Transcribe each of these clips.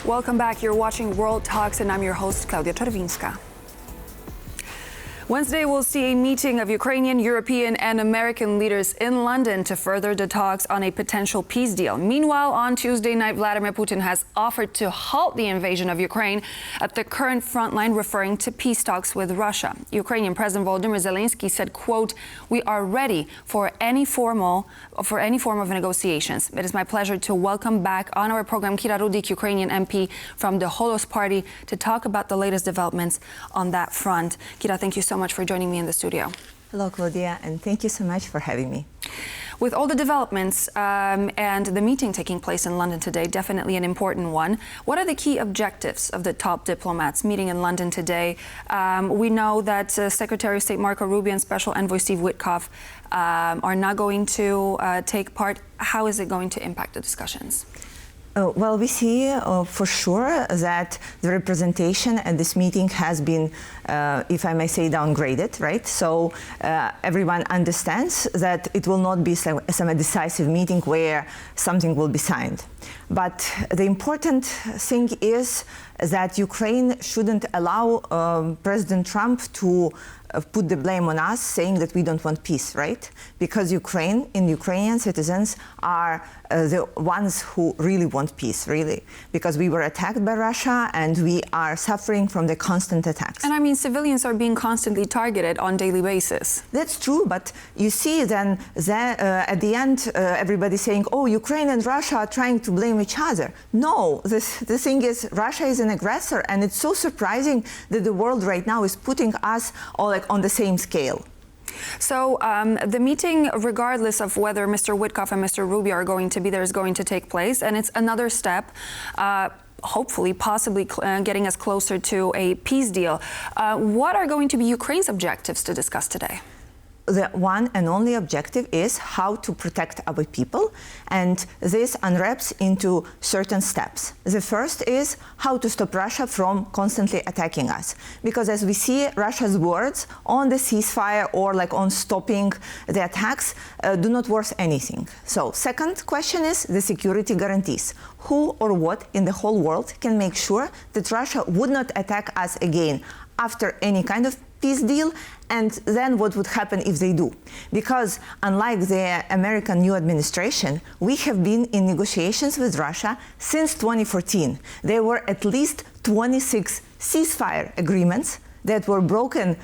Welcome back. You're watching World Talks, and I'm your host, Klaudia Czerwińska. Wednesday, we'll see a meeting of Ukrainian, European, and American leaders in London to further the talks on a potential peace deal. Meanwhile, on Tuesday night, Vladimir Putin has offered to halt the invasion of Ukraine at the current front line, referring to peace talks with Russia. Ukrainian President Volodymyr Zelensky said, quote, "We are ready for any form of negotiations." It is my pleasure to welcome back on our program Kira Rudik, Ukrainian MP from the Holos Party, to talk about the latest developments on that front. Kira, thank you so much for joining me in the studio. Hello, Claudia, and thank you so much for having me. With all the developments and the meeting taking place in London today, definitely an important one, what are the key objectives of the top diplomats meeting in London today? We know that Secretary of State Marco Rubio and Special Envoy Steve Witkoff are not going to take part. How is it going to impact the discussions? Well, we see for sure that the representation at this meeting has been, if I may say, downgraded, right? So everyone understands that it will not be some decisive meeting where something will be signed. But the important thing is that Ukraine shouldn't allow President Trump to put the blame on us, saying that we don't want peace, right? Because Ukrainian citizens are the ones who really want peace, really. Because we were attacked by Russia and we are suffering from the constant attacks. And I mean, civilians are being constantly targeted on a daily basis. That's true, but you see then at the end, everybody saying, oh, Ukraine and Russia are trying to blame each other. No, the thing is, Russia is an aggressor, and it's so surprising that the world right now is putting us all on the same scale. So the meeting, regardless of whether Mr. Witkoff and Mr. Rubio are going to be there, is going to take place, and it's another step, hopefully, possibly getting us closer to a peace deal. What are going to be Ukraine's objectives to discuss today? The one and only objective is how to protect our people, and this unwraps into certain steps. The first is how to stop Russia from constantly attacking us, because as we see, Russia's words on the ceasefire or on stopping the attacks do not worth anything. So second question is the security guarantees. Who or what in the whole world can make sure that Russia would not attack us again after any kind of peace deal, and then what would happen if they do? Because unlike the American new administration, we have been in negotiations with Russia since 2014. There were at least 26 ceasefire agreements that were broken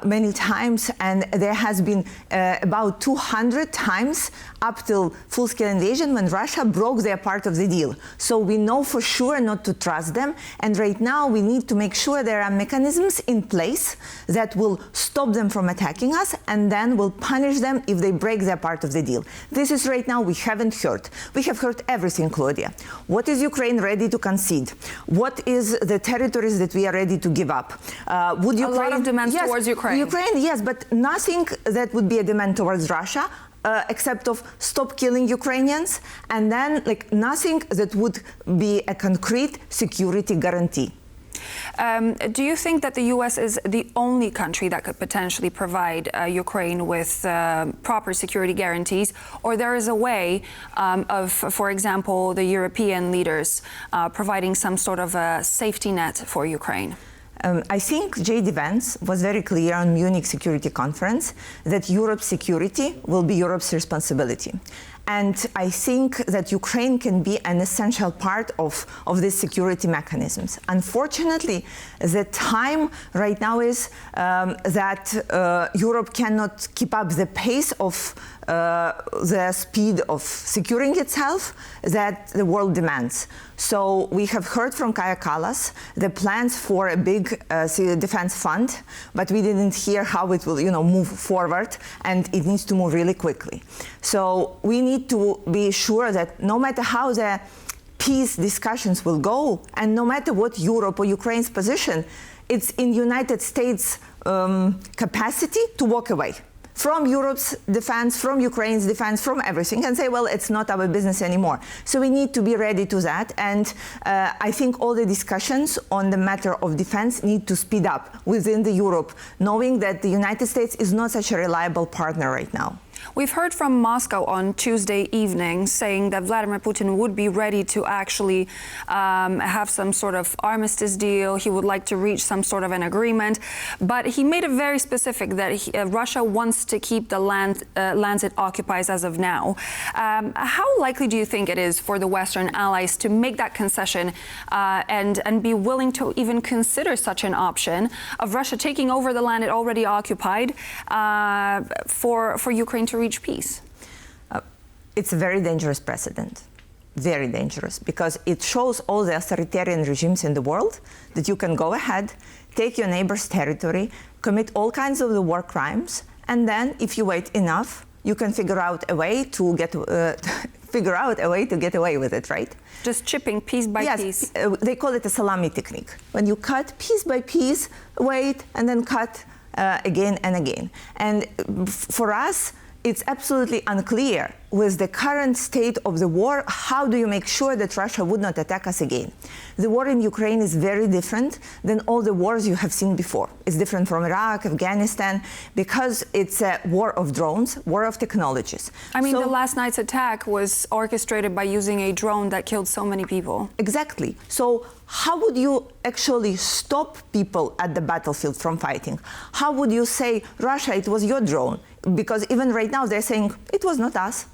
many times, and there has been about 200 times up till full-scale invasion when Russia broke their part of the deal. So we know for sure not to trust them, and right now we need to make sure there are mechanisms in place that will stop them from attacking us and then will punish them if they break their part of the deal. This is right now we haven't heard. We have heard everything, Claudia. What is Ukraine ready to concede? What is the territories that we are ready to give up? Would Ukraine, a lot of demands towards Ukraine. Ukraine, yes, but nothing that would be a demand towards Russia, except of stop killing Ukrainians, and then nothing that would be a concrete security guarantee. Do you think that the U.S. is the only country that could potentially provide Ukraine with proper security guarantees, or there is a way of, for example, the European leaders providing some sort of a safety net for Ukraine? I think J.D. Vance was very clear on Munich Security Conference that Europe's security will be Europe's responsibility. And I think that Ukraine can be an essential part of these security mechanisms. Unfortunately, the time right now is that Europe cannot keep up the pace of the speed of securing itself that the world demands. So we have heard from Kaja Kallas the plans for a big defense fund, but we didn't hear how it will, move forward, and it needs to move really quickly. So we need to be sure that no matter how the peace discussions will go, and no matter what Europe or Ukraine's position, it's in United States' capacity to walk away from Europe's defense, from Ukraine's defense, from everything, and say, well, it's not our business anymore. So we need to be ready to that, and I think all the discussions on the matter of defense need to speed up within the Europe, knowing that the United States is not such a reliable partner right now. We've heard from Moscow on Tuesday evening saying that Vladimir Putin would be ready to actually have some sort of armistice deal. He would like to reach some sort of an agreement. But he made it very specific that Russia wants to keep the lands it occupies as of now. How likely do you think it is for the Western allies to make that concession and be willing to even consider such an option of Russia taking over the land it already occupied for Ukraine to reach peace? It's a very dangerous precedent, very dangerous, because it shows all the authoritarian regimes in the world that you can go ahead, take your neighbor's territory, commit all kinds of the war crimes, and then if you wait enough, you can figure out a way to get away with it, right? Just chipping piece by piece. Yes, they call it a salami technique. When you cut piece by piece, wait, and then cut again and again. And for us, it's absolutely unclear with the current state of the war, how do you make sure that Russia would not attack us again? The war in Ukraine is very different than all the wars you have seen before. It's different from Iraq, Afghanistan, because it's a war of drones, war of technologies. I mean, the last night's attack was orchestrated by using a drone that killed so many people. Exactly. So how would you actually stop people at the battlefield from fighting? How would you say, Russia, it was your drone? Because even right now they're saying, it was not us.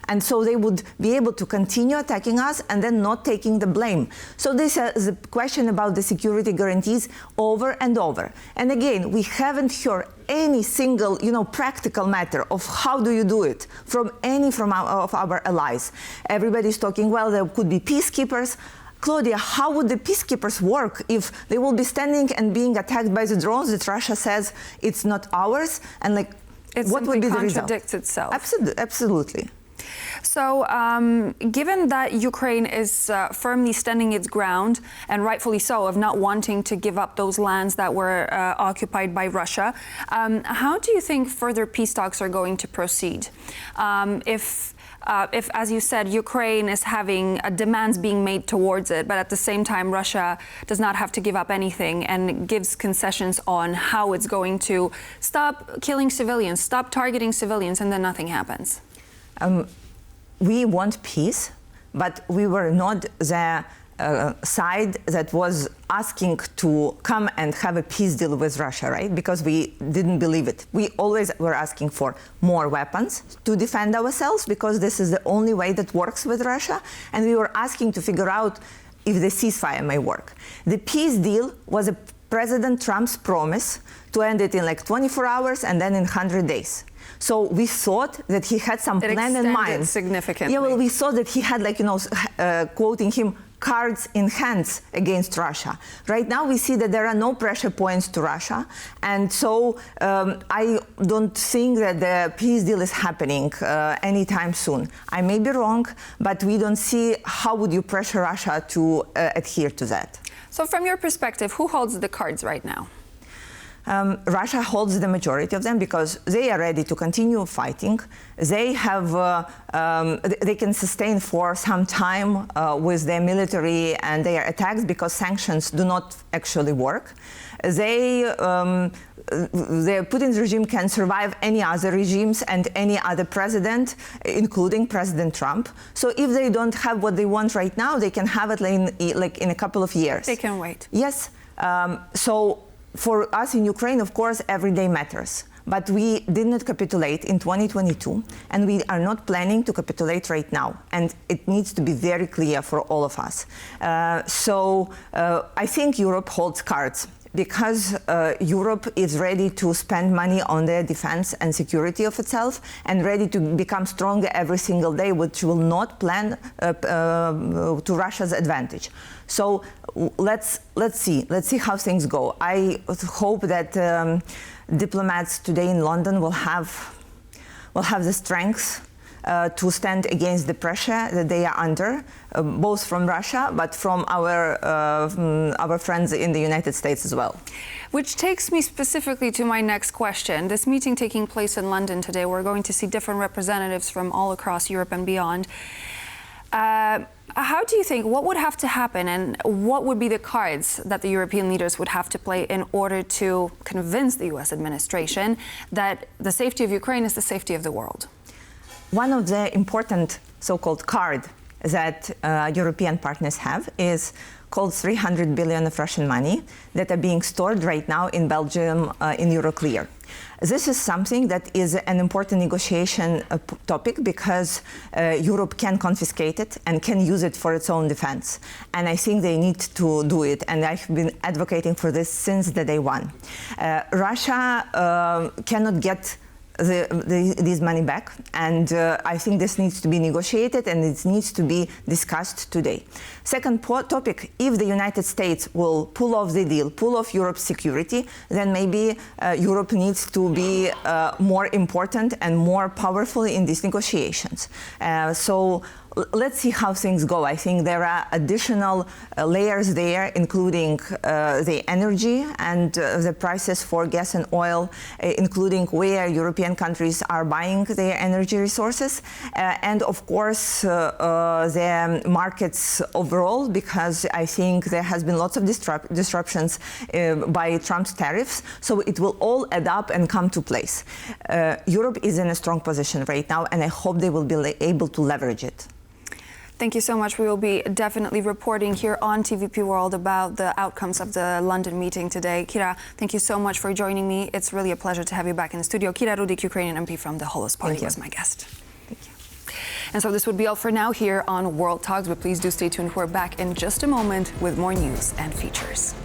And so they would be able to continue attacking us and then not taking the blame. So this is a question about the security guarantees over and over. And again, we haven't heard any single, practical matter of how do you do it from of our allies. Everybody's talking, well, there could be peacekeepers. Claudia, how would the peacekeepers work if they will be standing and being attacked by the drones that Russia says it's not ours? And what would be the result? It contradicts itself. Absolutely. So, given that Ukraine is firmly standing its ground, and rightfully so, of not wanting to give up those lands that were occupied by Russia, how do you think further peace talks are going to proceed? If, as you said, Ukraine is having demands being made towards it, but at the same time, Russia does not have to give up anything and gives concessions on how it's going to stop killing civilians, stop targeting civilians, and then nothing happens. We want peace, but we were not the side that was asking to come and have a peace deal with Russia, right? Because we didn't believe it. We always were asking for more weapons to defend ourselves, because this is the only way that works with Russia. And we were asking to figure out if the ceasefire may work. The peace deal was President Trump's promise to end it in 24 hours and then in 100 days. So we thought that he had some plan in mind. Significantly. Yeah, well, we saw that he had, quoting him, cards in hands against Russia. Right now, we see that there are no pressure points to Russia. And so I don't think that the peace deal is happening anytime soon. I may be wrong, but we don't see how would you pressure Russia to adhere to that. So from your perspective, who holds the cards right now? Russia holds the majority of them because they are ready to continue fighting. They have, they can sustain for some time with their military and their attacks because sanctions do not actually work. The Putin's regime can survive any other regimes and any other president, including President Trump. So if they don't have what they want right now, they can have it in a couple of years. They can wait. Yes. So for us in Ukraine, of course, every day matters. But we did not capitulate in 2022, and we are not planning to capitulate right now. And it needs to be very clear for all of us. I think Europe holds cards, because Europe is ready to spend money on the defense and security of itself and ready to become stronger every single day, which will not plan to Russia's advantage. So let's see how things go. I hope that diplomats today in London will have the strength to stand against the pressure that they are under, both from Russia, but from our friends in the United States as well. Which takes me specifically to my next question. This meeting taking place in London today, we're going to see different representatives from all across Europe and beyond. How do you think, what would have to happen and what would be the cards that the European leaders would have to play in order to convince the US administration that the safety of Ukraine is the safety of the world? One of the important so-called card that European partners have is called 300 billion of Russian money that are being stored right now in Belgium in Euroclear. This is something that is an important negotiation topic because Europe can confiscate it and can use it for its own defense. And I think they need to do it. And I've been advocating for this since the day one. Russia cannot get this money back, and I think this needs to be negotiated and it needs to be discussed today. Second topic, if the United States will pull off the deal, pull off Europe's security, then maybe Europe needs to be more important and more powerful in these negotiations. So let's see how things go. I think there are additional layers there, including the energy and the prices for gas and oil, including where European countries are buying their energy resources, and of course the markets overall, because I think there has been lots of disruptions by Trump's tariffs, so it will all add up and come to place. Europe is in a strong position right now, and I hope they will be able to leverage it. Thank you so much. We will be definitely reporting here on TVP World about the outcomes of the London meeting today. Kira, thank you so much for joining me. It's really a pleasure to have you back in the studio. Kira Rudik, Ukrainian MP from the Holos Party, was my guest. Thank you. And so this would be all for now here on World Talks, but please do stay tuned. We're back in just a moment with more news and features.